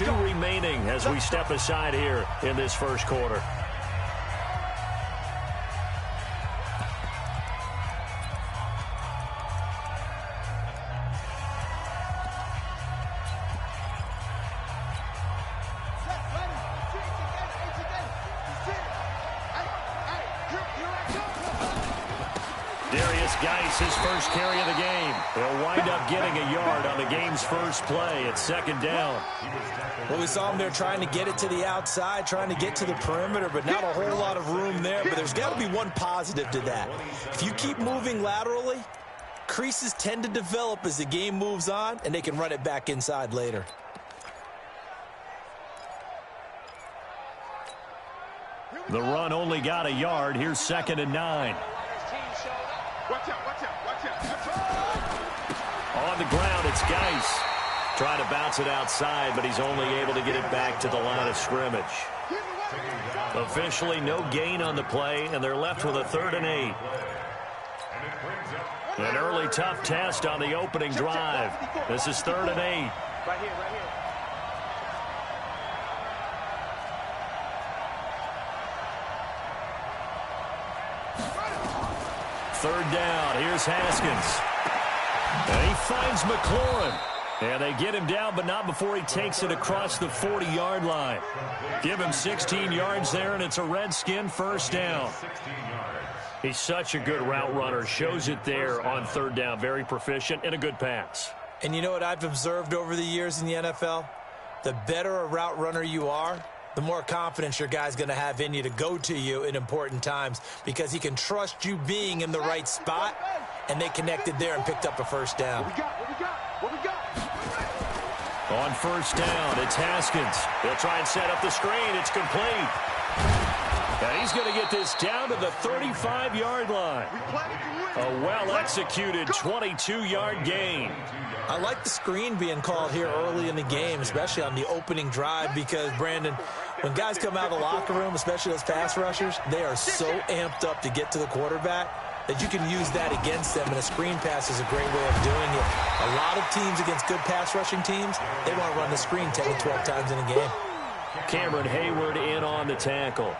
2 remaining as we step aside here in this first quarter. His first carry of the game. He'll wind up getting a yard on the game's first play. It's 2nd down. Well, we saw him there trying to get it to the outside, trying to get to the perimeter, but not a whole lot of room there. But there's got to be one positive to that. If you keep moving laterally, creases tend to develop as the game moves on, and they can run it back inside later. The run only got a yard. Here's 2nd and 9. Watch out, watch out, watch out. On the ground, it's Geis. Trying to bounce it outside, but he's only able to get it back to the line of scrimmage. Officially no gain on the play, and they're left with a 3rd and 8. An early tough test on the opening drive. This is 3rd and 8. Right here, right here. 3rd down. Here's Haskins. And he finds McLaurin. And they get him down, but not before he takes it across the 40-yard line. Give him 16 yards there, and it's a Redskin 1st down. He's such a good route runner. Shows it there on 3rd down. Very proficient and a good pass. And you know what I've observed over the years in the NFL? The better a route runner you are, the more confidence your guy's going to have in you to go to you in important times because he can trust you being in the right spot, and they connected there and picked up a 1st down. What we got? What we got? What we got? On 1st down, it's Haskins. They'll try and set up the screen. It's complete. And he's going to get this down to the 35-yard line. A well-executed 22-yard gain. I like the screen being called here early in the game, especially on the opening drive, because, Brandon, when guys come out of the locker room, especially those pass rushers, they are so amped up to get to the quarterback that you can use that against them, and a screen pass is a great way of doing it. A lot of teams against good pass rushing teams, they want to run the screen 10 to 12 times in a game. Cameron Hayward in on the tackle.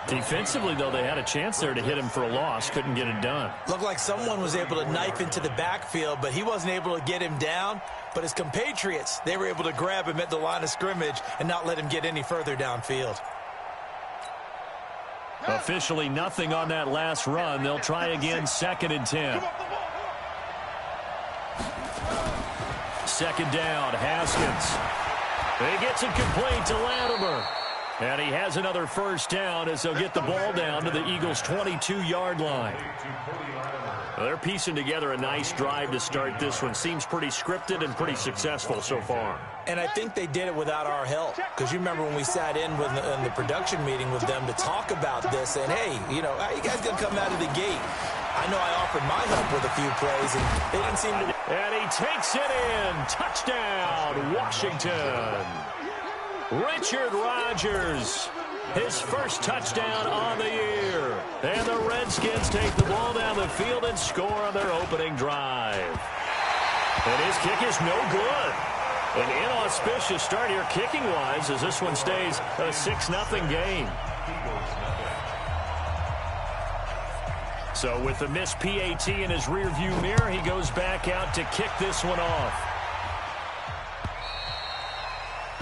Defensively, though, they had a chance there to hit him for a loss. Couldn't get it done. Looked like someone was able to knife into the backfield, but he wasn't able to get him down. But his compatriots, they were able to grab him at the line of scrimmage and not let him get any further downfield. Officially nothing on that last run. They'll try again, 2nd and 10. 2nd down, Haskins. He gets it complete to Latimer. And he has another 1st down as they'll get the ball down to the Eagles' 22-yard line. Well, they're piecing together a nice drive to start this one. Seems pretty scripted and pretty successful so far. And I think they did it without our help. Because you remember when we sat in the production meeting with them to talk about this, and, hey, you know, how you guys going to come out of the gate? I know I offered my help with a few plays, and they didn't seem to... And he takes it in. Touchdown, Washington. Richard Rodgers, his first touchdown on the year. And the Redskins take the ball down the field and score on their opening drive. And his kick is no good. An inauspicious start here kicking-wise as this one stays a 6-0 game. So with the missed PAT in his rearview mirror, he goes back out to kick this one off.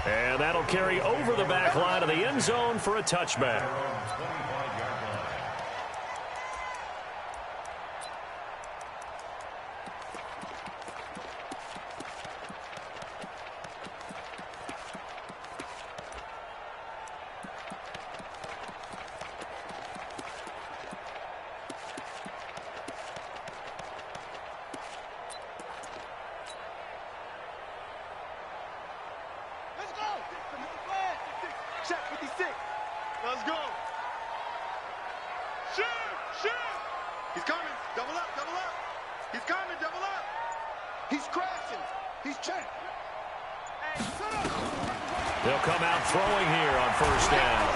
And that'll carry over the back line of the end zone for a touchback. Let's go. Shoot, shoot. He's coming. Double up, double up. He's coming, double up. He's crashing. He's checked. They'll come out throwing here on 1st down.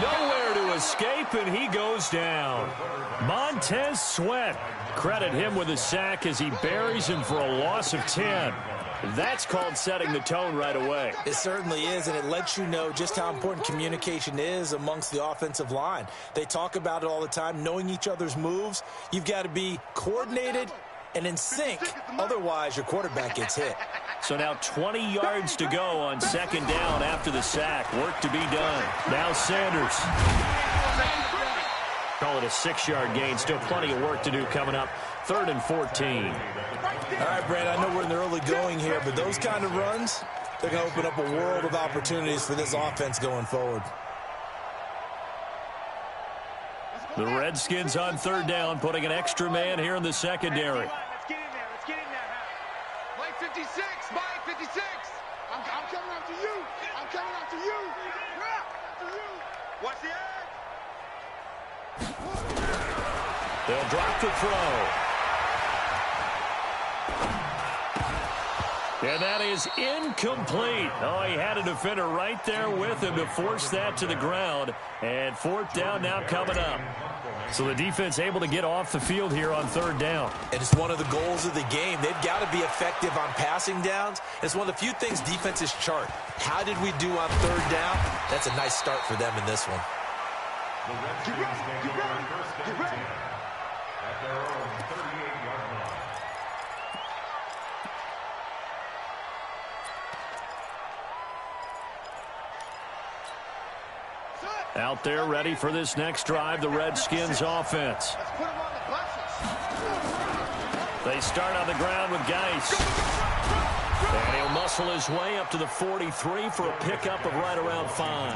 Nowhere to escape, and he goes down. Montez Sweat. Credit him with a sack as he buries him for a loss of 10. That's called setting the tone right away. It certainly is, and it lets you know just how important communication is amongst the offensive line. They talk about it all the time, knowing each other's moves. You've got to be coordinated and in sync. Otherwise, your quarterback gets hit. So now 20 yards to go on second down after the sack. Work to be done. Now Sanders. Call it a 6-yard gain. Still plenty of work to do coming up. 3rd and 14. All right, Brad, I know we're in the early going here, but those kind of runs, they're going to open up a world of opportunities for this offense going forward. The Redskins on 3rd down, putting an extra man here in the secondary. Let's get in there. Let's get in there. Mike 56. Mike 56. I'm coming after you. I'm coming after you. Watch the edge. They'll drop the throw. And that is incomplete. Oh, he had a defender right there with him to force that to the ground. And 4th down now coming up. So the defense able to get off the field here on 3rd down. And it's one of the goals of the game. They've got to be effective on passing downs. It's one of the few things defenses chart. How did we do on 3rd down? That's a nice start for them in this one. Get ready. Get ready. Get ready. At their own 38-yard line. Out there ready for this next drive, the Redskins offense. Let's put him on the buses. They start on the ground with Geis. And he'll muscle his way up to the 43 for a pickup of right around 5.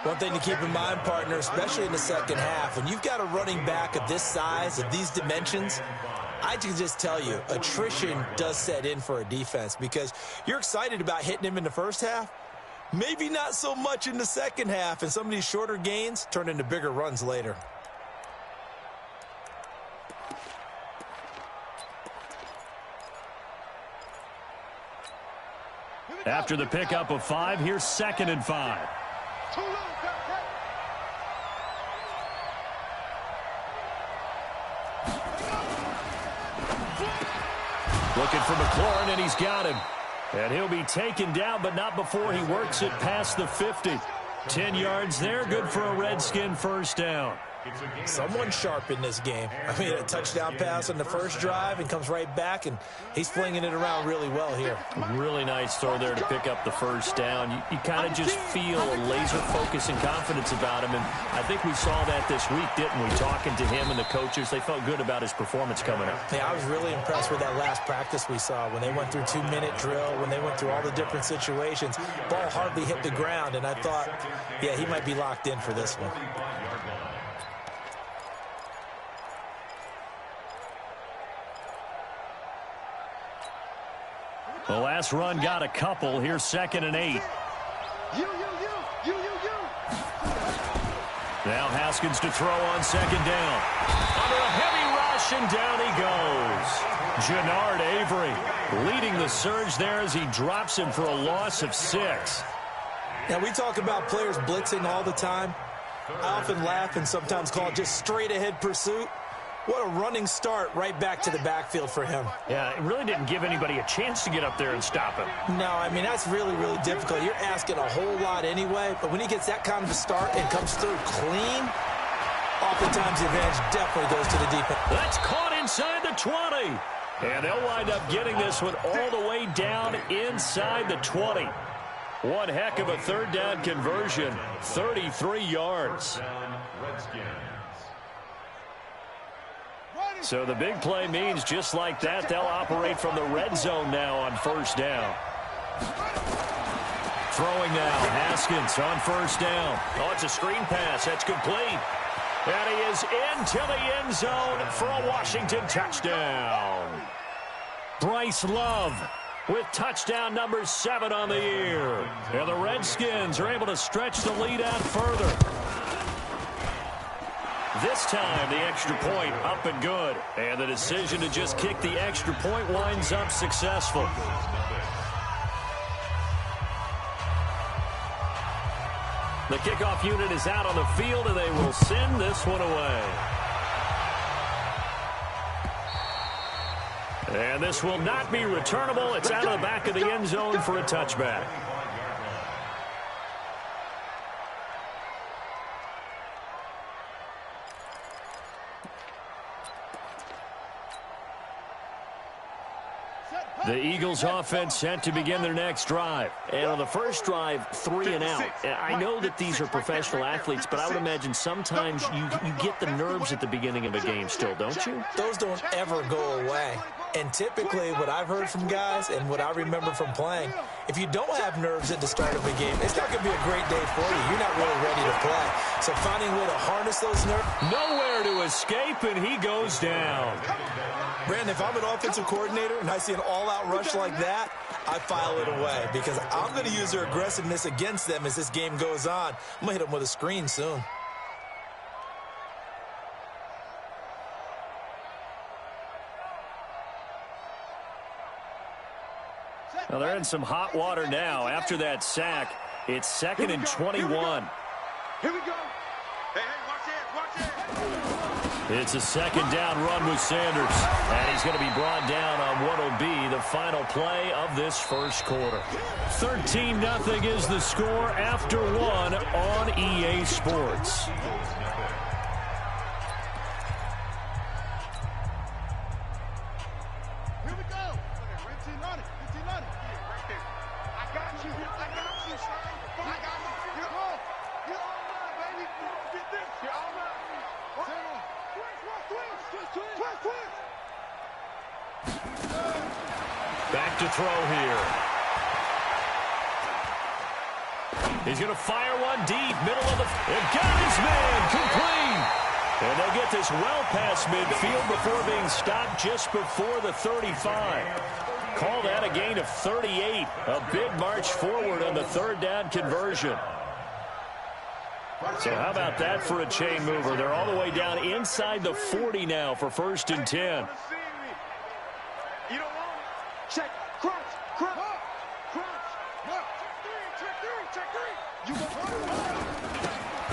One thing to keep in mind, partner, especially in the second half, when you've got a running back of this size, of these dimensions, I can just tell you, attrition does set in for a defense because you're excited about hitting him in the first half. Maybe not so much in the second half, and some of these shorter gains turn into bigger runs later. After the pickup of 5, here's 2nd and 5. Looking for McLaurin, and he's got him. And he'll be taken down, but not before he works it past the 50. 10 yards there, good for a Redskin 1st down. Someone sharp in this game. I mean, a touchdown pass on the first drive and comes right back, and he's flinging it around really well here. Really nice throw there to pick up the 1st down. You kind of just feel a laser focus and confidence about him, and I think we saw that this week, didn't we? Talking to him and the coaches, they felt good about his performance coming up. Yeah, I was really impressed with that last practice we saw when they went through 2-minute drill, when they went through all the different situations. Ball hardly hit the ground, and I thought, yeah, he might be locked in for this one. The last run got a couple. Here's 2nd and 8. You. Now Haskins to throw on 2nd down. Under a heavy rush, and down he goes. Jannard Avery leading the surge there as he drops him for a loss of 6. Now, we talk about players blitzing all the time. I often laugh and sometimes call it just straight-ahead pursuit. What a running start right back to the backfield for him. Yeah, it really didn't give anybody a chance to get up there and stop him. No, I mean, that's really, really difficult. You're asking a whole lot anyway, but when he gets that kind of a start and comes through clean, oftentimes the advantage definitely goes to the defense. That's caught inside the 20. And they'll wind up getting this one all the way down inside the 20. One heck of a 3rd down conversion, 33 yards. So the big play means just like that, they'll operate from the red zone now on 1st down. Throwing now, Haskins on 1st down. Oh, it's a screen pass. That's complete. And he is into the end zone for a Washington touchdown. Bryce Love with touchdown number 7 on the year. And the Redskins are able to stretch the lead out further. This time, the extra point up and good. And the decision to just kick the extra point winds up successful. The kickoff unit is out on the field, and they will send this one away. And this will not be returnable. It's out of the back of the end zone for a touchback. The Eagles offense set to begin their next drive. And on the first drive, 3 and out. I know that these are professional athletes, but I would imagine sometimes you get the nerves at the beginning of a game still, don't you? Those don't ever go away. And typically what I've heard from guys and what I remember from playing, if you don't have nerves at the start of a game, it's not going to be a great day for you. You're not really ready to play. So finding a way to harness those nerves. Nowhere to escape, and he goes down. Brandon, if I'm an offensive coordinator and I see an all-out rush like that, I file it away because I'm going to use their aggressiveness against them as this game goes on. I'm going to hit them with a screen soon. Well, they're in some hot water now. After that sack, it's 2nd and 21. Here we go. Hey, watch it. It's a 2nd down run with Sanders. And he's going to be brought down on what will be the final play of this first quarter. 13-0 is the score after 1 on EA Sports. Back to throw here. He's going to fire one deep, middle of the... And got his man, complete. And they'll get this well past midfield before being stopped just before the 35. Call that a gain of 38. A big march forward on the 3rd down conversion. So how about that for a chain mover? They're all the way down inside the 40 now for 1st and 10. You don't want it. Check. Crunch. Crunch. Crunch. Check three. You go.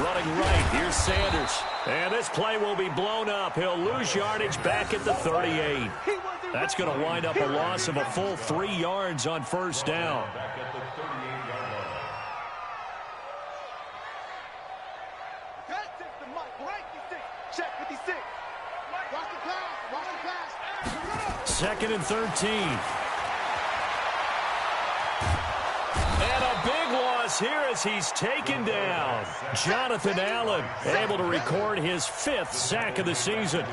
Running right. Here's Sanders. And this play will be blown up. He'll lose yardage back at the 38. That's going to wind up a loss of a full 3 yards on 1st down. Check 56. Watch the pass. Watch the pass. 2nd and 13. And a big loss here as he's taken down. Jonathan Allen able to record his 5th sack of the season.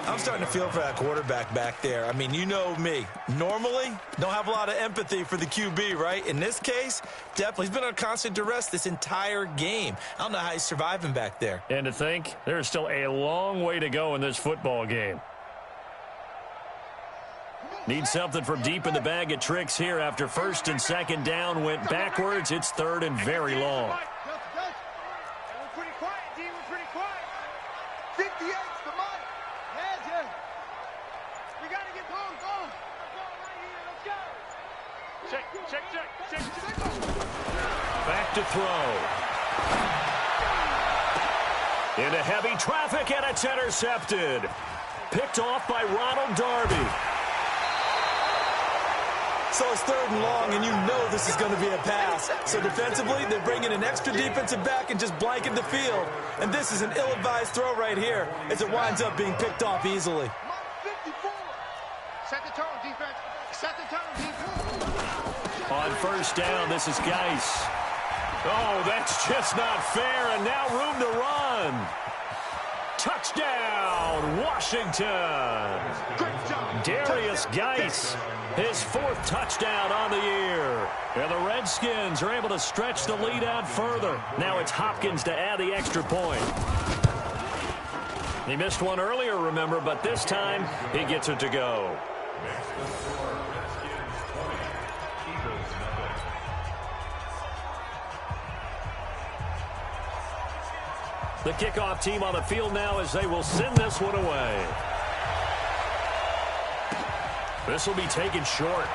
I'm starting to feel for that quarterback back there. I mean, you know me. Normally, don't have a lot of empathy for the QB, right? In this case, definitely. He's been on constant duress this entire game. I don't know how he's surviving back there. And to think, there's still a long way to go in this football game. Need something from deep in the bag of tricks here after 1st and 2nd down went backwards. It's 3rd and very long. We're pretty quiet, D. We're pretty quiet. 58's the mark. Yeah. We got to get going. Right here. Let's go. Check. Back to throw. Into heavy traffic, and it's intercepted. Picked off by Ronald Darby. So it's 3rd and long, and you know this is going to be a pass. So defensively, they're bringing an extra defensive back and just blanking the field. And this is an ill-advised throw right here as it winds up being picked off easily. 54. Set the tone, defense. Set the tone, defense. On 1st down, this is Geis. Oh, that's just not fair, and now room to run. Touchdown, Washington. Great job. Darius Geis, his 4th touchdown on the year. And the Redskins are able to stretch the lead out further. Now it's Hopkins to add the extra point. He missed one earlier, remember, but this time he gets it to go. The kickoff team on the field now as they will send this one away. This will be taken short.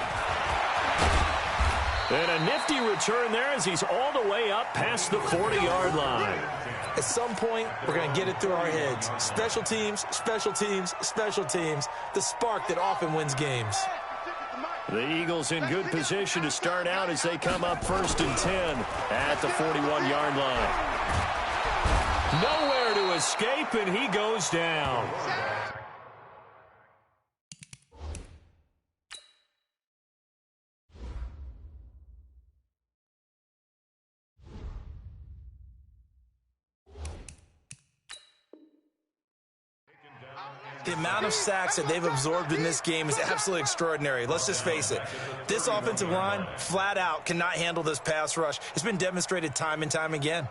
And a nifty return there as he's all the way up past the 40-yard line. At some point, we're going to get it through our heads. Special teams, special teams, special teams. The spark that often wins games. The Eagles in good position to start out as they come up 1st and 10 at the 41-yard line. Nowhere to escape, and he goes down. The amount of sacks that they've absorbed in this game is absolutely extraordinary. Let's just face it. This offensive line, flat out, cannot handle this pass rush. It's been demonstrated time and time again.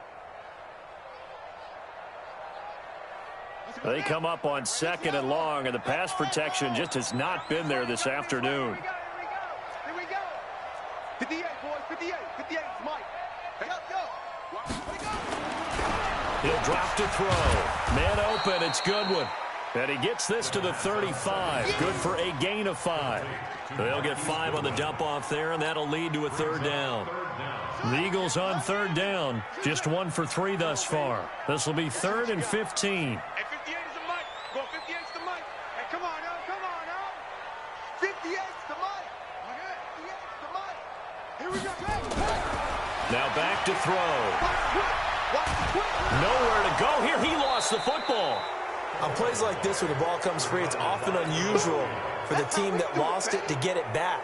They come up on 2nd and long, and the pass protection just has not been there this afternoon. Here we go. 58, boys, 58. 58, it's Mike. Hey, go. He'll drop to throw. Man open, it's Goodwin. And he gets this to the 35. Good for a gain of 5. They'll get 5 on the dump-off there, and that'll lead to a 3rd down. The Eagles on 3rd down. Just 1 for 3 thus far. This will be 3rd and 15. Hey, 58 is the Mike. Go, 58 is the Mike. Hey, come on now. 58 is the Mike. 58 is the Mike. Here we go. Now back to throw. Nowhere to go here. He lost the football. On plays like this where the ball comes free, it's often unusual for the team that lost it to get it back.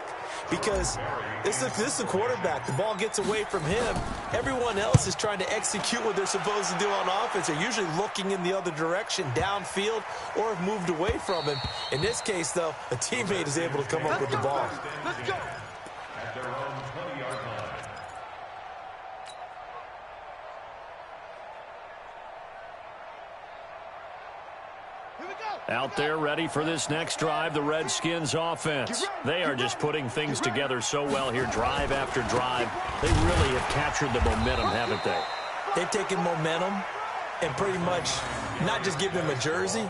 Because this is the quarterback. The ball gets away from him. Everyone else is trying to execute what they're supposed to do on offense. They're usually looking in the other direction, downfield, or have moved away from him. In this case, though, a teammate is able to come up with the ball. Let's go. At their own 20-yard line. Out there ready for this next drive, the Redskins offense. They are just putting things together so well here, drive after drive. They really have captured the momentum, haven't they? They've taken momentum and pretty much not just give him a jersey,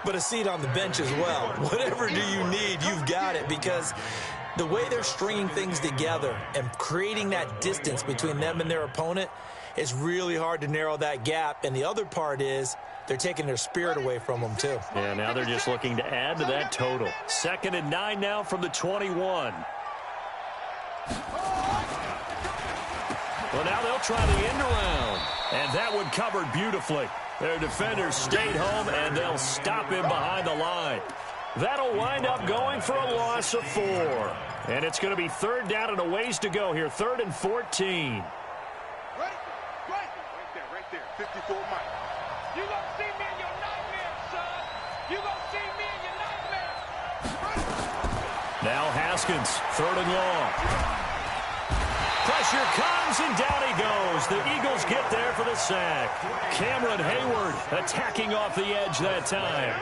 but a seat on the bench as well. Whatever do you need, you've got it, because the way they're stringing things together and creating that distance between them and their opponent, it's really hard to narrow that gap. And the other part is they're taking their spirit away from them, too. Yeah, now they're just looking to add to that total. 2nd and 9 now from the 21. Well, now they'll try the end around. And that one covered beautifully. Their defenders stayed home, and they'll him behind the line. That'll wind up going for a loss of 4. And it's going to be 3rd down and a ways to go here. 3rd and 14. Right there. 54 Mike. You gonna see me in your nightmares, son. You gonna see me in your nightmares. Now Haskins, 3rd and long. Pressure comes, and down he goes. The Eagles get there for the sack. Cameron Hayward attacking off the edge that time.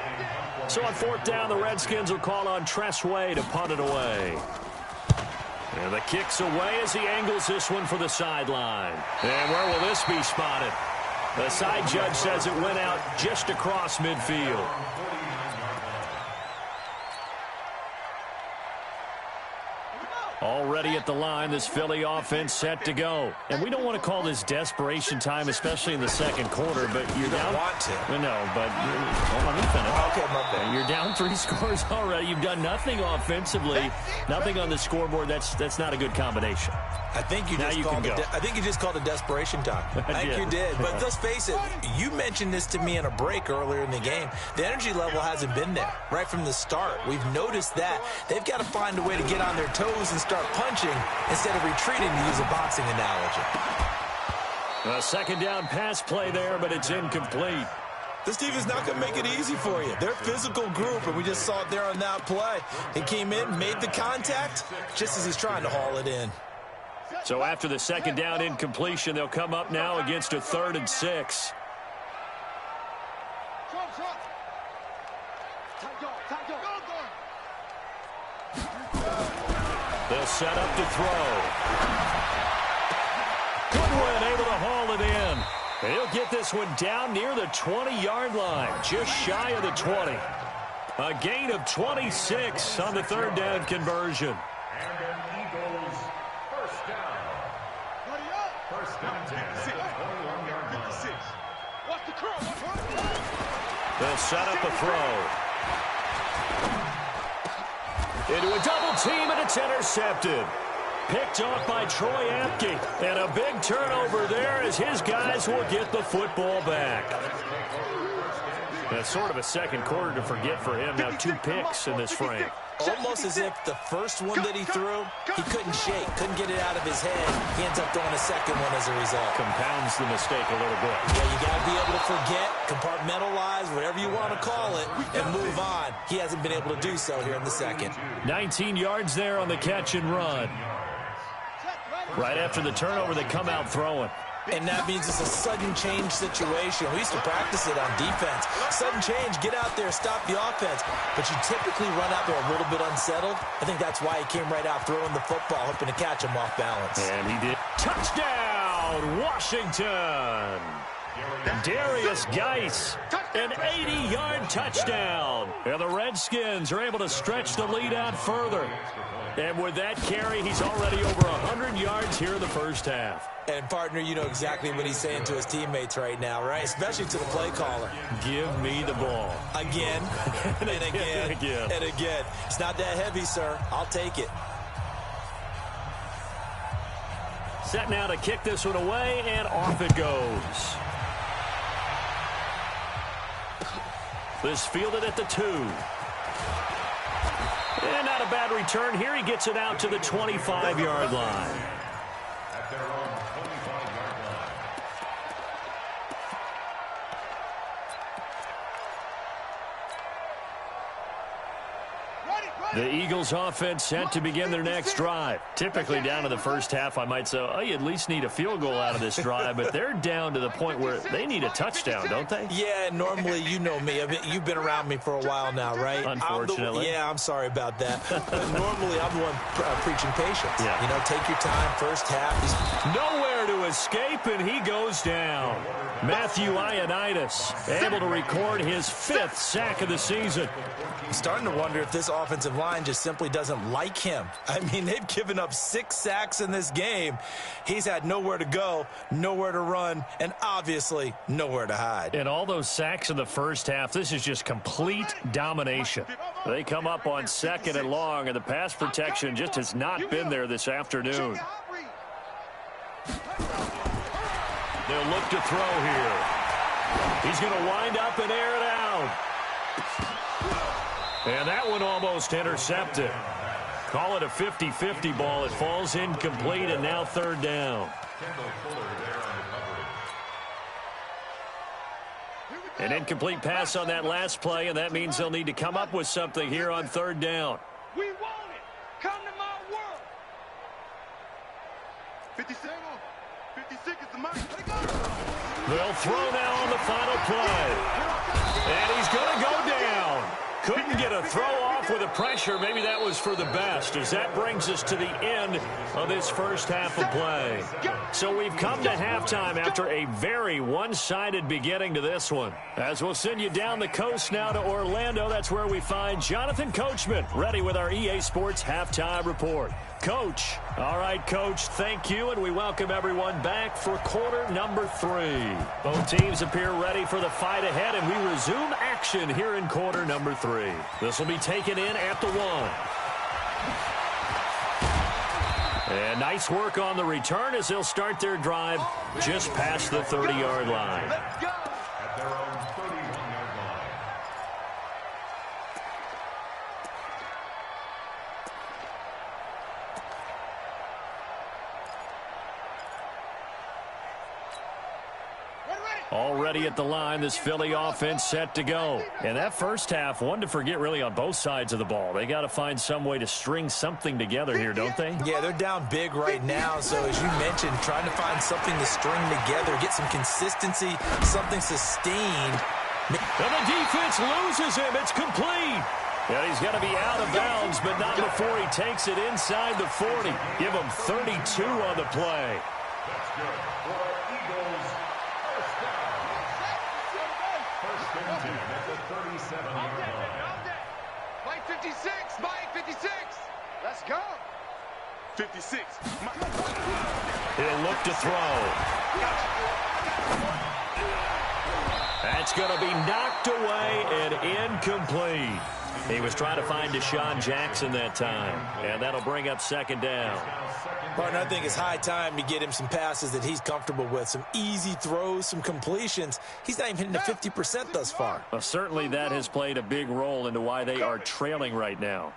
So on 4th down, the Redskins will call on Tressway to punt it away. And the kick's away as he angles this one for the sideline. And where will this be spotted? The side judge says it went out just across midfield. Already at the line, this Philly offense set to go. And we don't want to call this desperation time, especially in the 2nd quarter, but you're down. Want to. No, but hold on, let me finish. Okay, my bad. You're down 3 scores already. You've done nothing offensively, nothing on the scoreboard. That's not a good combination. I think you just called it desperation time. I think you did. But let's face it, you mentioned this to me in a break earlier in the game. The energy level hasn't been there right from the start. We've noticed that. They've got to find a way to get on their toes and start punching instead of retreating, to use a boxing analogy. A 2nd down pass play there, but it's incomplete. This team is not going to make it easy for you. They're a physical group, and we just saw it there on that play. He came in, made the contact, just as he's trying to haul it in. So after the 2nd down incompletion, they'll come up now against a 3rd and 6. They'll set up to throw. Goodwin able to haul it in. He'll get this one down near the 20-yard line, just shy of the 20. A gain of 26 on the 3rd down conversion. And an Eagles 1st down. First down 10 at the 21-yard line. Watch the curl. They'll set up a throw. Into a double team, and it's intercepted. Picked off by Troy Apke. And a big turnover there as his guys will get the football back. That's sort of a second quarter to forget for him. Now 2 picks in this frame. Almost as if the first one that he threw, he couldn't shake, couldn't get it out of his head. He ends up throwing a second one as a result. Compounds the mistake a little bit. Yeah, you got to be able to forget, compartmentalize, whatever you want to call it, and move on. He hasn't been able to do so here in the second. 19 yards there on the catch and run. Right after the turnover, they come out throwing. And that means it's a sudden change situation. We used to practice it on defense. Sudden change, get out there, stop the offense. But you typically run out there a little bit unsettled. I think that's why he came right out throwing the football, hoping to catch him off balance. And he did. Touchdown, Washington. Darius Geis, an 80-yard touchdown. And the Redskins are able to stretch the lead out further. And with that carry, he's already over 100 yards here in the first half. And, partner, you know exactly what he's saying to his teammates right now, right? Especially to the play caller. Give me the ball. Again, and again, and again. It's not that heavy, sir. I'll take it. Set now to kick this one away, and off it goes. This fielded at the 2. And not a bad return here. He gets it out to the 25-yard line. At their own 25-yard line. The Eagles offense set to begin their next drive. Typically down to the first half, I might say, oh, you at least need a field goal out of this drive, but they're down to the point where they need a touchdown, don't they? Yeah, normally, you know me. You've been around me for a while now, right? Unfortunately. I'm sorry about that. But normally, I'm the one preaching patience. Yeah. You know, take your time, first half. Nowhere to escape, and he goes down. Matthew Ioannidis able to record his 5th sack of the season. I'm starting to wonder if this offensive line just simply doesn't like him. I mean, they've given up 6 sacks in this game. He's had nowhere to go, nowhere to run, and obviously nowhere to hide. And all those sacks in the first half, this is just complete domination. They come up on 2nd and long, and the pass protection just has not been there this afternoon. They'll look to throw here. He's going to wind up and air it out. And that one almost intercepted. Call it a 50-50 ball. It falls incomplete, and now 3rd down. An incomplete pass on that last play, and that means they'll need to come up with something here on 3rd down. We want it. Come to my world. 56 is the money. They'll throw now on the final play. And he's going to go down. Couldn't get a throw off with the pressure. Maybe that was for the best, as that brings us to the end of this first half of play. So we've come to halftime after a very one-sided beginning to this one. As we'll send you down the coast now to Orlando, that's where we find Jonathan Coachman, ready with our EA Sports Halftime Report. Coach. All right, Coach, thank you, and we welcome everyone back for quarter number 3. Both teams appear ready for the fight ahead, and we resume action here in quarter number 3. This will be taken in at the 1. And nice work on the return as they'll start their drive just past the 30-yard line. Let's go. At their own 31-yard line. Already at the line, this Philly offense set to go. And that first half, one to forget really on both sides of the ball. They got to find some way to string something together here, don't they? Yeah, they're down big right now. So as you mentioned, trying to find something to string together, get some consistency, something sustained. And the defense loses him. It's complete. And he's going to be out of bounds, but not before he takes it inside the 40. Give him 32 on the play. That's good. For Eagles, first down. First and 10 at the 37-yard line. Mike 56. Mike 56. Let's go. 56. He'll look to throw. That's going to be knocked away and incomplete. He was trying to find Deshaun Jackson that time, and that'll bring up second down. Partner, I think it's high time to get him some passes that he's comfortable with, some easy throws, some completions. He's not even hitting the 50% thus far. Well, certainly that has played a big role into why they are trailing right now.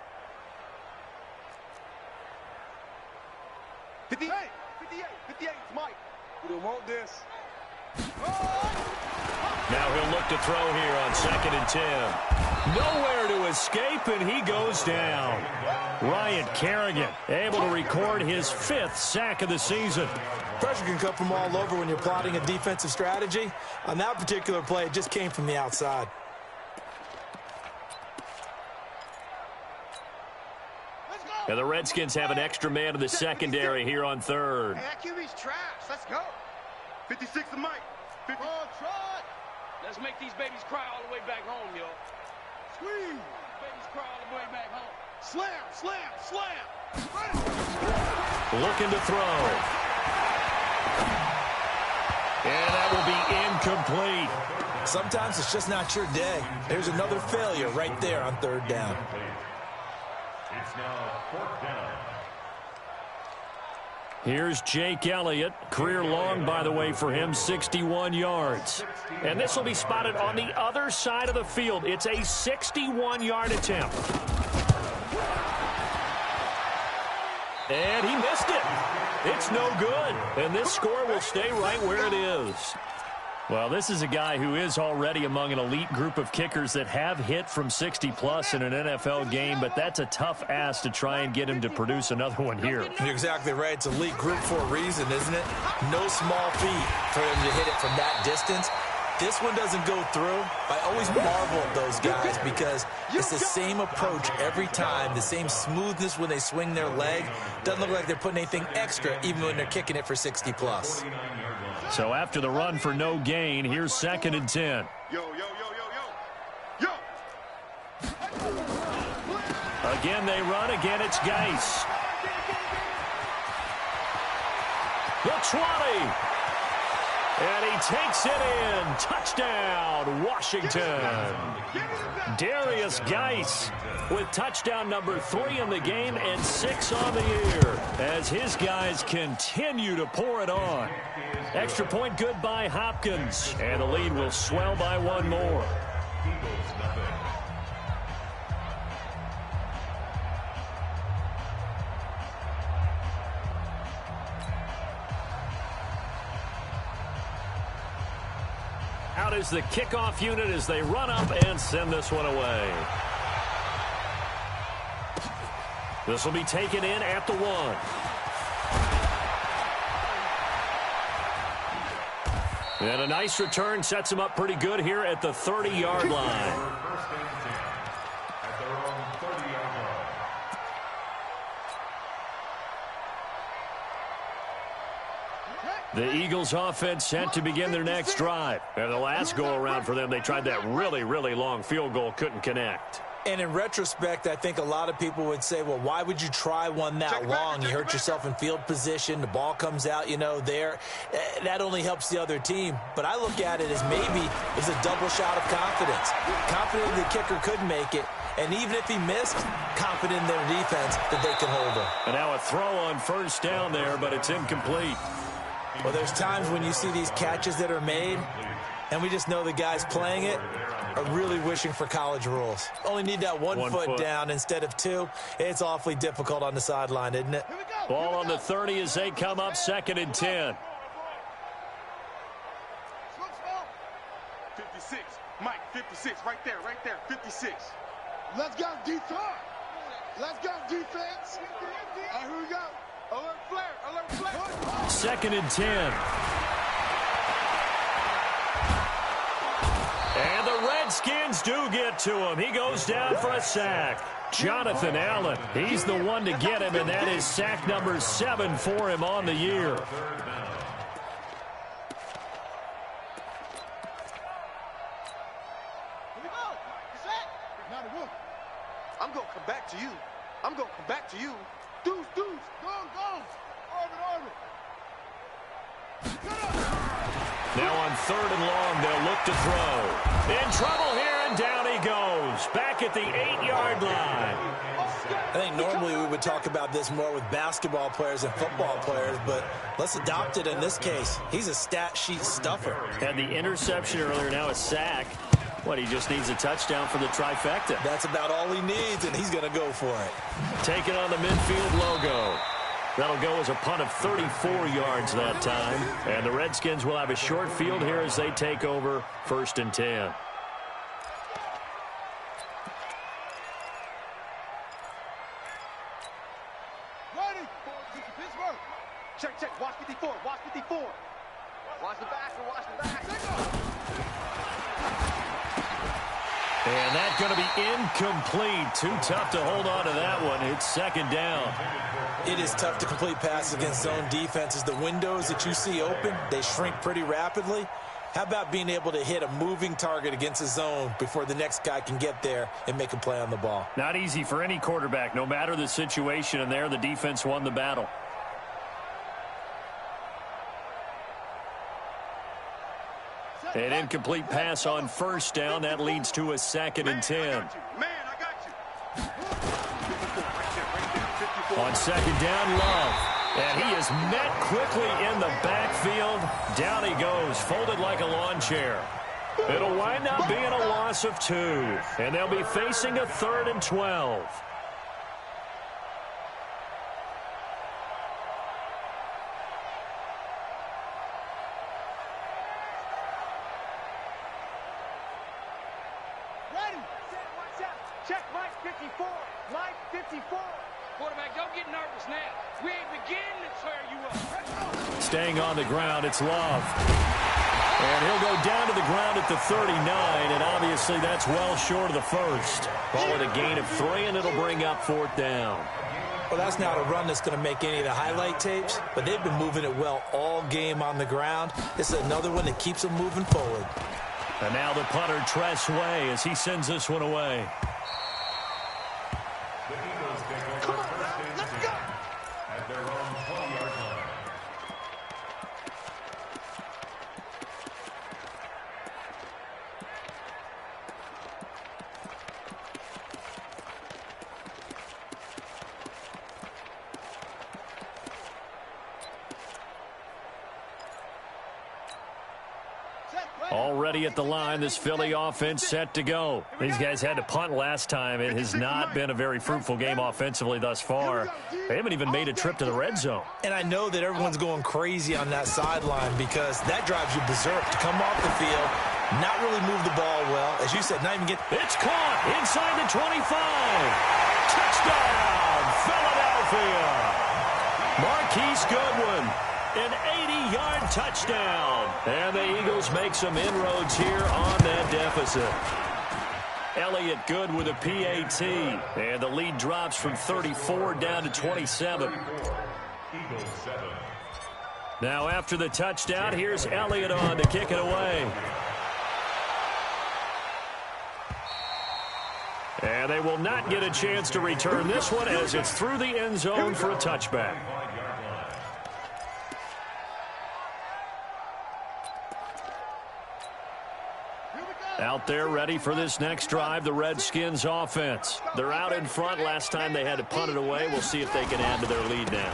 58, 58, Mike. We don't want this. Now he'll look to throw here on 2nd and 10. Nowhere to escape, and he goes down. Ryan Kerrigan able to record his 5th sack of the season. Pressure can come from all over when you're plotting a defensive strategy. On that particular play, it just came from the outside. And the Redskins have an extra man in the secondary here on 3rd. Hey, that QB's trash. Let's go. 56 to Mike. 50. Trot. Let's make these babies cry all the way back home, yo. Squeeze. Babies cry all the way back home. Slam, slam, slam. Looking to throw. And that will be incomplete. Sometimes it's just not your day. There's another failure right there on 3rd down. It's now 4th down. Here's Jake Elliott. Career long, by the way, for him, 61 yards. And this will be spotted on the other side of the field. It's a 61-yard attempt. And he missed it. It's no good. And this score will stay right where it is. Well, this is a guy who is already among an elite group of kickers that have hit from 60-plus in an NFL game, but that's a tough ask to try and get him to produce another one here. You're exactly right. It's elite group for a reason, isn't it? No small feat for him to hit it from that distance. This one doesn't go through. I always marvel at those guys because it's the same approach every time, the same smoothness when they swing their leg. Doesn't look like they're putting anything extra even when they're kicking it for 60-plus. So after the run for no gain, here's 2nd and 10. Yo. Again, they run. Again, it's Geis. The 20. And he takes it in. Touchdown, Washington. Darius Geis with touchdown number 3 in the game and 6 on the year as his guys continue to pour it on. Extra point good by Hopkins. And the lead will swell by 1 more. Out is the kickoff unit as they run up and send this one away. This will be taken in at the 1. And a nice return sets him up pretty good here at the 30-yard line. The Eagles offense set to begin their next drive. And the last go-around for them, they tried that really, really long field goal, couldn't connect. And in retrospect, I think a lot of people would say, well, why would you try one that long? You hurt yourself in field position. The ball comes out, there. That only helps the other team. But I look at it as maybe it's a double shot of confidence. Confident the kicker could make it. And even if he missed, confident in their defense that they could hold him. And now a throw on 1st down there, but it's incomplete. Well, there's times when you see these catches that are made, and we just know the guys playing it are really wishing for college rules. Only need that one foot down instead of 2. It's awfully difficult on the sideline, isn't it? Ball on the 30 as they come up 2nd and 10. 56. Mike, 56. Right there. 56. Let's go, defense. Let's go, defense. Here we go. Alert flare. 2nd and 10. And the Redskins do get to him. He goes down for a sack. Jonathan Allen, he's the one to get him, and that is sack number 7 for him on the year. I'm going to come back to you. Deuce, deuce. Go, go. Orbit. Now on 3rd and long, they'll look to throw. In trouble here, and down he goes. Back at the 8-yard line. I think normally we would talk about this more with basketball players and football players, but let's adopt it in this case. He's a stat sheet stuffer. Had the interception earlier, now a sack. What, he just needs a touchdown for the trifecta. That's about all he needs, and he's going to go for it. Taking on the midfield logo. That'll go as a punt of 34 yards that time. And the Redskins will have a short field here as they take over 1st and 10. Ready. Pittsburgh. Check. Watch 54. Watch 54. Watch the back. And that's going to be incomplete. Too tough to hold on to that one. It's 2nd down. It is tough to complete passes against zone defenses. The windows that you see open, they shrink pretty rapidly. How about being able to hit a moving target against a zone before the next guy can get there and make a play on the ball? Not easy for any quarterback, no matter the situation. And there, the defense won the battle. An incomplete pass on 1st down. That leads to a 2nd and 10. Man, I got you. On 2nd down, Love. And he is met quickly in the backfield. Down he goes, folded like a lawn chair. It'll wind up being a loss of 2. And they'll be facing a 3rd and 12. Check Mike 54. Mike 54. Quarterback, don't get nervous now. We ain't beginning to tear you up. Staying on the ground, it's Love. And he'll go down to the ground at the 39, and obviously that's well short of the first. Ball with a gain of 3, and it'll bring up 4th down. Well, that's not a run that's going to make any of the highlight tapes, but they've been moving it well all game on the ground. This is another one that keeps them moving forward. And now the punter, Tress Way, as he sends this one away. Come on, let's go. At their own 20-yard line. Already at the line, this Philly offense set to go. These guys had to punt last time. It has not been a very fruitful game offensively thus far. They haven't even made a trip to the red zone. And I know that everyone's going crazy on that sideline because that drives you berserk to come off the field, not really move the ball well. As you said, not even get... It's caught inside the 25. Touchdown, Philadelphia. Marquise Goodwin. An 80-yard touchdown. And the Eagles make some inroads here on that deficit. Elliott Good with a PAT. And the lead drops from 34 down to 27. Eagles 7. Now after the touchdown, here's Elliott on to kick it away. And they will not get a chance to return this one as it's through the end zone for a touchback. Out there ready for this next drive, the Redskins offense. They're out in front. Last time they had to punt it away. We'll see if they can add to their lead now.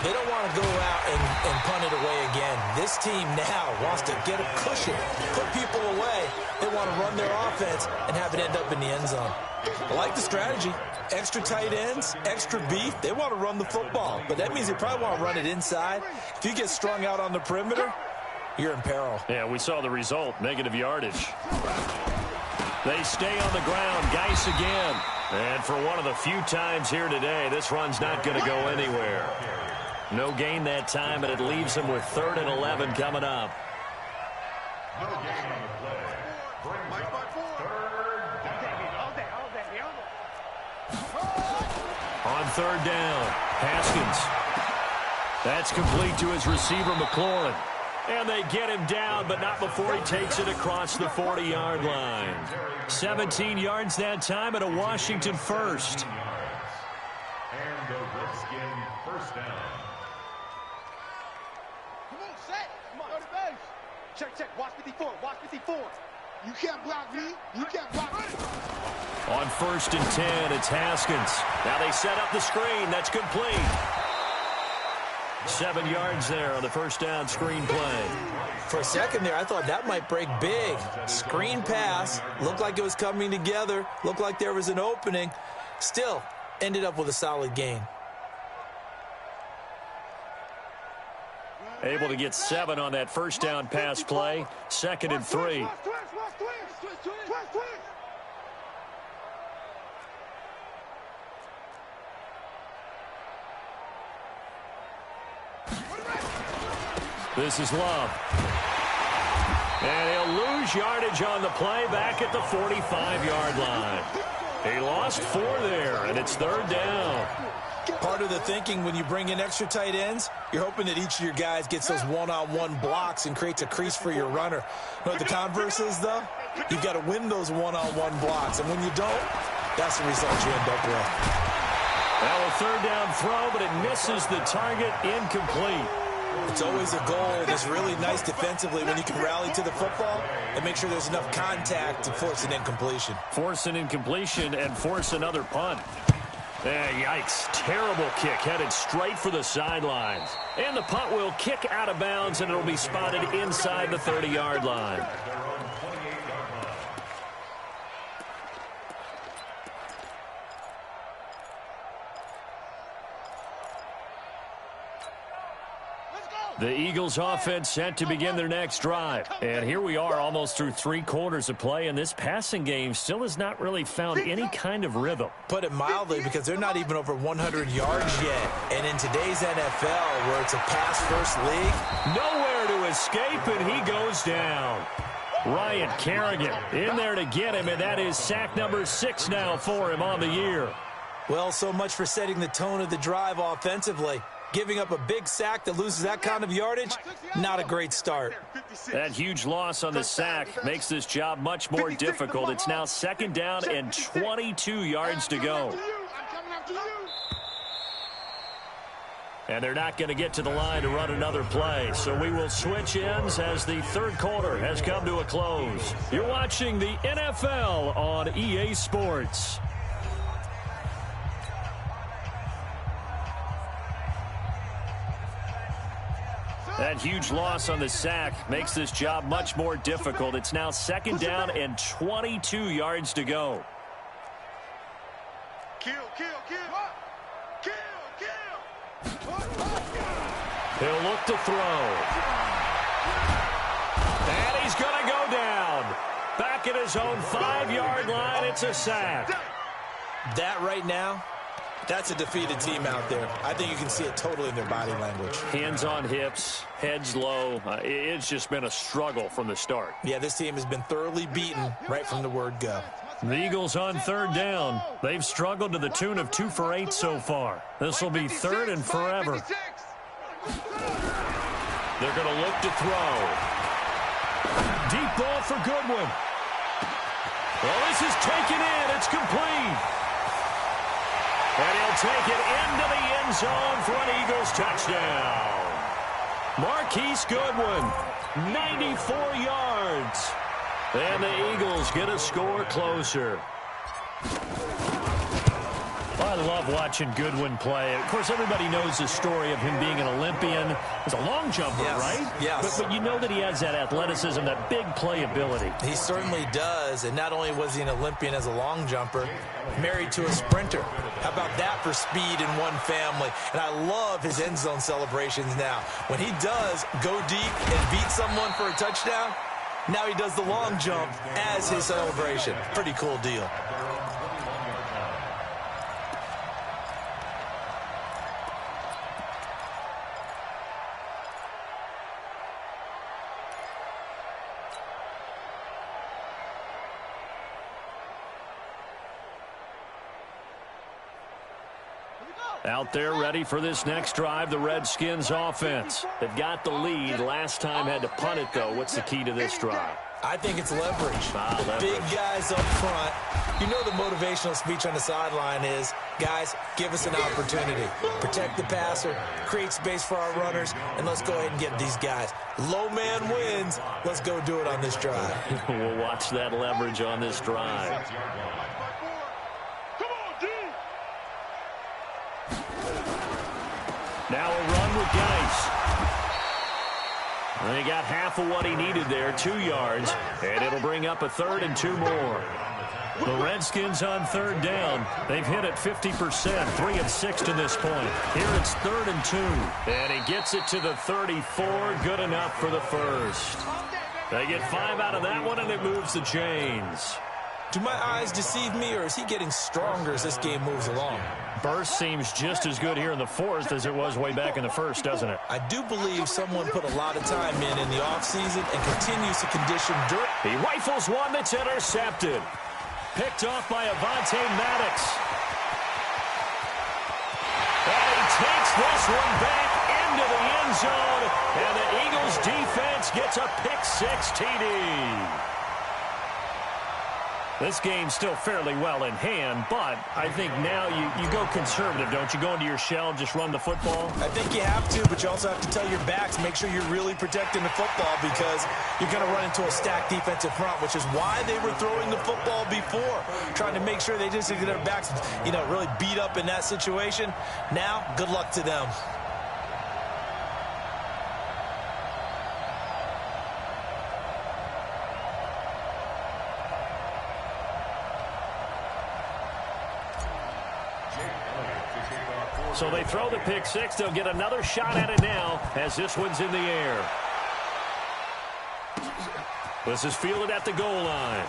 They don't want to go out and punt it away again. This team now wants to get a cushion, put people away. They want to run their offense and have it end up in the end zone. I like the strategy. Extra tight ends, extra beef. They want to run the football, but that means they probably want to run it inside. If you get strung out on the perimeter, you're in peril. Yeah, we saw the result, negative yardage. They stay on the ground. Geis again. And for one of the few times here today, this run's not going to go anywhere. No gain that time, and it leaves them with 3rd and 11 coming up. No gain on the play. Brings up 3rd down. On 3rd down, Haskins. That's complete to his receiver, McLaurin. And they get him down, but not before he takes it across the 40-yard line. 17 yards that time, and a Washington first. And the Redskins first down. Come on, set. Come on, go to base. Check, check. Watch 54. Watch 54. You can't block me. You can't block me. On 1st and 10, it's Haskins. Now they set up the screen. That's complete. 7 yards there on the first down screen play. For a second there, I thought that might break big. Screen pass. Looked like it was coming together. Looked like there was an opening. Still, ended up with a solid gain. Able to get 7 on that first down pass play. 2nd and 3. This is Love. And he'll lose yardage on the play back at the 45-yard line. He lost 4 there, and it's 3rd down. Part of the thinking when you bring in extra tight ends, you're hoping that each of your guys gets those one-on-one blocks and creates a crease for your runner. You know what the converse is, though? You've got to win those one-on-one blocks, and when you don't, that's the result you end up with. Well, a 3rd down throw, but it misses the target, incomplete. It's always a goal that's really nice defensively when you can rally to the football and make sure there's enough contact to force an incompletion. Force an incompletion and force another punt. Yikes. Terrible kick headed straight for the sidelines. And the punt will kick out of bounds, and it'll be spotted inside the 30-yard line. The Eagles offense set to begin their next drive. And here we are almost through 3 quarters of play, and this passing game still has not really found any kind of rhythm. Put it mildly, because they're not even over 100 yards yet. And in today's NFL, where it's a pass-first league, nowhere to escape, and he goes down. Ryan Kerrigan in there to get him, and that is sack number 6 now for him on the year. Well, so much for setting the tone of the drive offensively. Giving up a big sack that loses that kind of yardage, not a great start. That huge loss on the sack makes this job much more difficult. It's now 2nd down and 22 yards to go. And they're not going to get to the line to run another play. So we will switch ends as the 3rd quarter has come to a close. You're watching the NFL on EA Sports. That huge loss on the sack makes this job much more difficult. It's now 2nd down and 22 yards to go. Kill, kill, kill. Kill, kill. He'll look to throw. And he's going to go down. Back at his own 5-yard line, it's a sack. That right now, that's a defeated team out there. I think you can see it totally in their body language. Hands on hips, heads low. It's just been a struggle from the start. Yeah, this team has been thoroughly beaten right from the word go. The Eagles on 3rd down. They've struggled to the tune of 2 for 8 so far. This will be 3rd and forever. They're going to look to throw. Deep ball for Goodwin. Well, this is taken in. It's complete. And he'll take it into the end zone for an Eagles touchdown. Marquise Goodwin, 94 yards. And the Eagles get a score closer. I love watching Goodwin play. Of course, everybody knows the story of him being an Olympian. He's a long jumper, right? Yes. But you know that he has that athleticism, that big playability. He certainly does. And not only was he an Olympian as a long jumper, married to a sprinter. How about that for speed in one family? And I love his end zone celebrations now. When he does go deep and beat someone for a touchdown, now he does the long jump as his celebration. Pretty cool deal. Out there ready for this next drive, the Redskins offense. They've got the lead. Last time had to punt it, though. What's the key to this drive? I think it's leverage. The leverage. big guys up front. You know the motivational speech on the sideline is, guys, give us an opportunity. Protect the passer, create space for our runners, and let's go ahead and get these guys. Low man wins. Let's go do it on this drive. We'll watch that leverage on this drive. Now a run with Geis. And he got half of what he needed there, 2 yards, and it'll bring up a 3rd and 2 more. The Redskins on 3rd down. They've hit it 50%, 3 of 6 to this point. Here it's 3rd and 2, and he gets it to the 34, good enough for the first. They get 5 out of that one, and it moves the chains. Do my eyes deceive me, or is he getting stronger as this game moves along? Burst seems just as good here in the 4th as it was way back in the 1st, doesn't it? I do believe someone put a lot of time in the offseason and continues to condition dirt. He rifles one that's intercepted. Picked off by Avonte Maddox. And he takes this one back into the end zone, and the Eagles defense gets a pick-6 TD. This game's still fairly well in hand, but I think now you go conservative, don't you? Go into your shell, just run the football? I think you have to, but you also have to tell your backs, make sure you're really protecting the football because you're going to run into a stacked defensive front, which is why they were throwing the football before, trying to make sure they just get their backs, really beat up in that situation. Now, good luck to them. So they throw the pick-6. They'll get another shot at it now as this one's in the air. This is fielded at the goal line.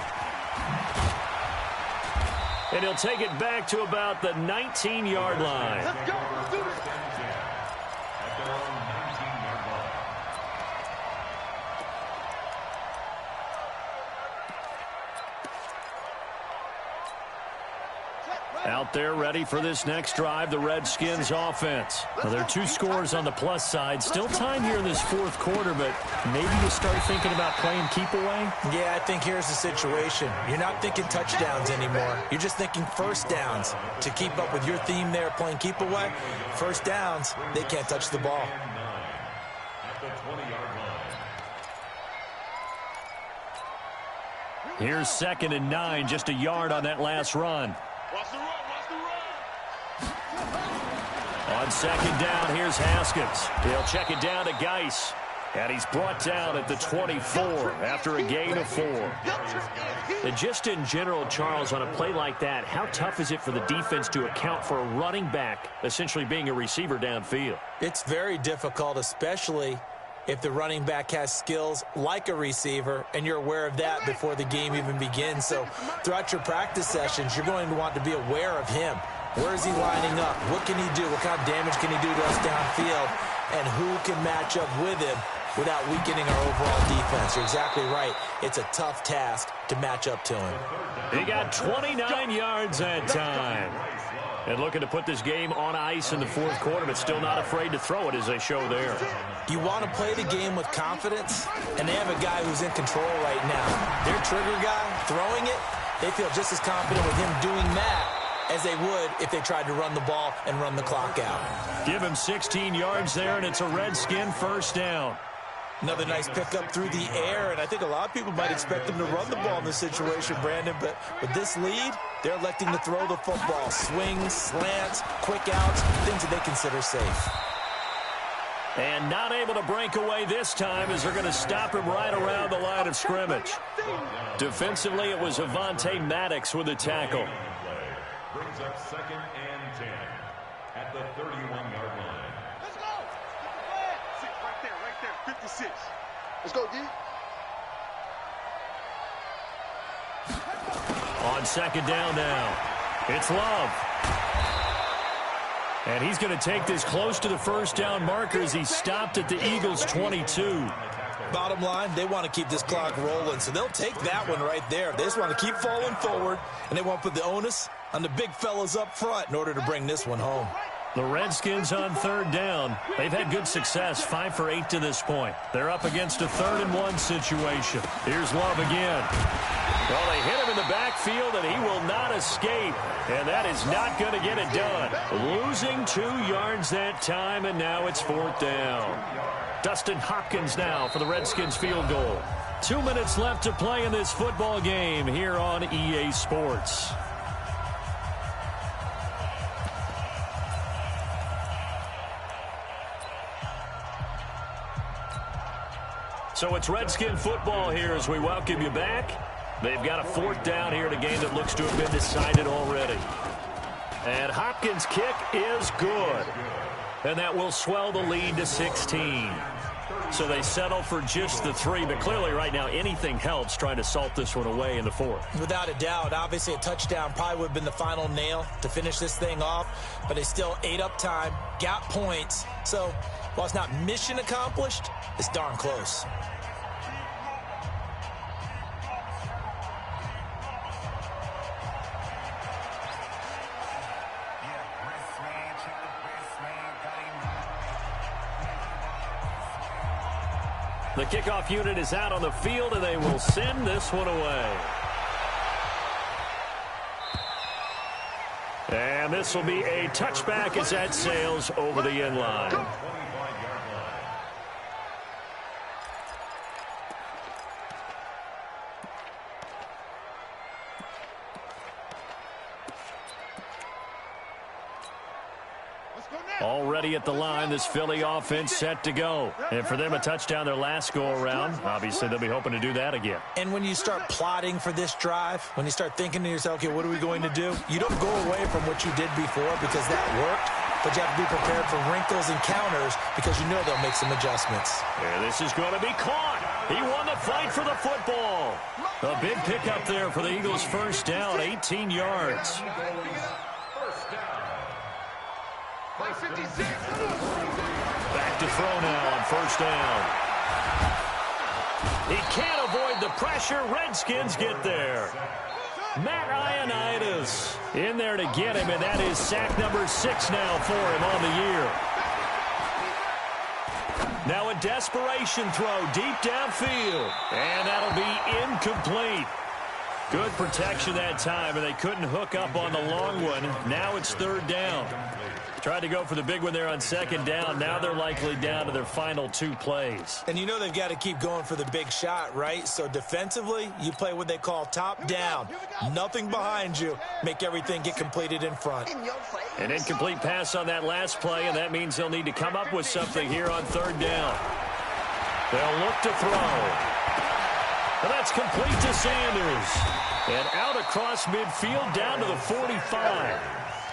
And he'll take it back to about the 19-yard line. Let's go. Let's do this. Out there ready for this next drive, the Redskins offense. Well, there are 2 scores on the plus side. Still time here in this 4th quarter, but maybe you start thinking about playing keep away? Yeah, I think here's the situation. You're not thinking touchdowns anymore. You're just thinking first downs. To keep up with your theme there, playing keep away, first downs, they can't touch the ball. Here's 2nd and 9, just a yard on that last run. Watch the run. Watch the run. On 2nd down, here's Haskins. He'll check it down to Geis. And he's brought down at the 24 after a gain of 4. And just in general, Charles, on a play like that, how tough is it for the defense to account for a running back essentially being a receiver downfield? It's very difficult, especially if the running back has skills like a receiver, and you're aware of that before the game even begins. So throughout your practice sessions, you're going to want to be aware of him. Where is he lining up? What can he do? What kind of damage can he do to us downfield? And who can match up with him without weakening our overall defense? You're exactly right. It's a tough task to match up to him. He got 29 yards that time. And looking to put this game on ice in the 4th quarter, but still not afraid to throw it as they show there. You want to play the game with confidence, and they have a guy who's in control right now. Their trigger guy, throwing it, they feel just as confident with him doing that as they would if they tried to run the ball and run the clock out. Give him 16 yards there, and it's a Redskin first down. Another nice pickup through the air, and I think a lot of people might expect them to run the ball in this situation, Brandon, but with this lead, they're electing to throw the football. Swings, slants, quick outs, things that they consider safe. And not able to break away this time as they're going to stop him right around the line of scrimmage. Defensively, it was Avonte Maddox with the tackle. Brings up 2nd and 10 at the 31-yard line. Let's go. 6 right there. 56. Let's go, D. On 2nd down now, it's Love. And he's going to take this close to the first down marker as he stopped at the Eagles' 22. Bottom line, they want to keep this clock rolling, so they'll take that one right there. They just want to keep falling forward, and they want to put the onus on the big fellas up front in order to bring this one home. The Redskins on third down. They've had good success, 5 for 8 to this point. They're up against a 3rd-and-1 situation. Here's Love again. Well, they hit him in the backfield, and he will not escape. And that is not going to get it done. Losing 2 yards that time, and now it's 4th down. Dustin Hopkins now for the Redskins field goal. 2 minutes left to play in this football game here on EA Sports. So it's Redskin football here as we welcome you back. They've got a 4th down here in a game that looks to have been decided already. And Hopkins' kick is good. And that will swell the lead to 16. So they settle for just the 3. But clearly right now anything helps trying to salt this one away in the 4th. Without a doubt. Obviously a touchdown probably would have been the final nail to finish this thing off. But they still ate up time, got points. So while it's not mission accomplished, it's darn close. The kickoff unit is out on the field, and they will send this one away. And this will be a touchback as that sails over the end line. Already at the line, this Philly offense set to go. And for them, a touchdown their last go-around. Obviously, they'll be hoping to do that again. And when you start plotting for this drive, when you start thinking to yourself, okay, what are we going to do? You don't go away from what you did before because that worked, but you have to be prepared for wrinkles and counters because you know they'll make some adjustments. And this is going to be caught. He won the fight for the football. A big pickup there for the Eagles' 1st down, 18 yards. Back to throw now on 1st down. He can't avoid the pressure. Redskins get there. Matt Ioannidis in there to get him, and that is sack number 6 now for him on the year. Now a desperation throw deep downfield, and that'll be incomplete. Good protection that time, and they couldn't hook up on the long one. Now it's 3rd down. Tried to go for the big one there on 2nd down. Now they're likely down to their final 2 plays. And you know they've got to keep going for the big shot, right? So defensively, you play what they call top down. Nothing behind you. Make everything get completed in front. An incomplete pass on that last play, and that means they'll need to come up with something here on 3rd down. They'll look to throw. And that's complete to Sanders. And out across midfield down to the 45.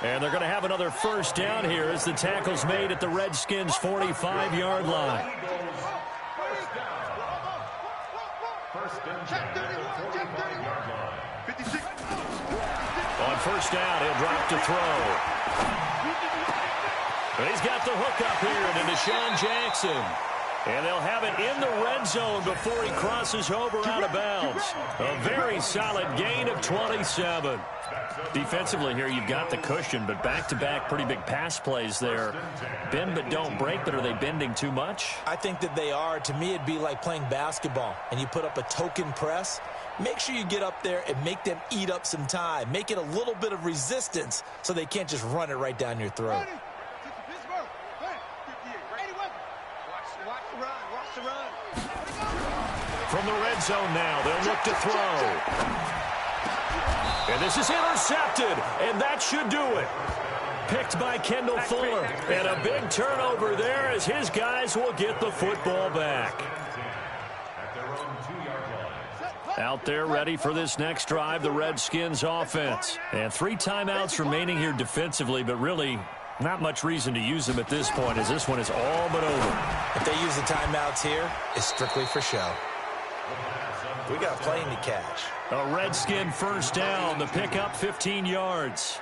And they're going to have another 1st down here as the tackle's made at the Redskins' 45-yard line. On 1st down, he'll drop to throw. But he's got the hook up here to Deshaun Jackson. And they'll have it in the red zone before he crosses over out of bounds. A very solid gain of 27. Defensively here, you've got the cushion, but back-to-back pretty big pass plays there. Bend but don't break, but are they bending too much? I think that they are. To me, it'd be like playing basketball, and you put up a token press. Make sure you get up there and make them eat up some time. Make it a little bit of resistance so they can't just run it right down your throat. From the red zone now, they'll look to throw. And this is intercepted, and that should do it. Picked by Kendall Fuller. And a big turnover there as his guys will get the football back. Out there ready for this next drive, the Redskins offense. And 3 timeouts remaining here defensively, but really not much reason to use them at this point as this one is all but over. If they use the timeouts here, it's strictly for show. We got a plane to catch. A Redskin 1st down. The pickup 15 yards.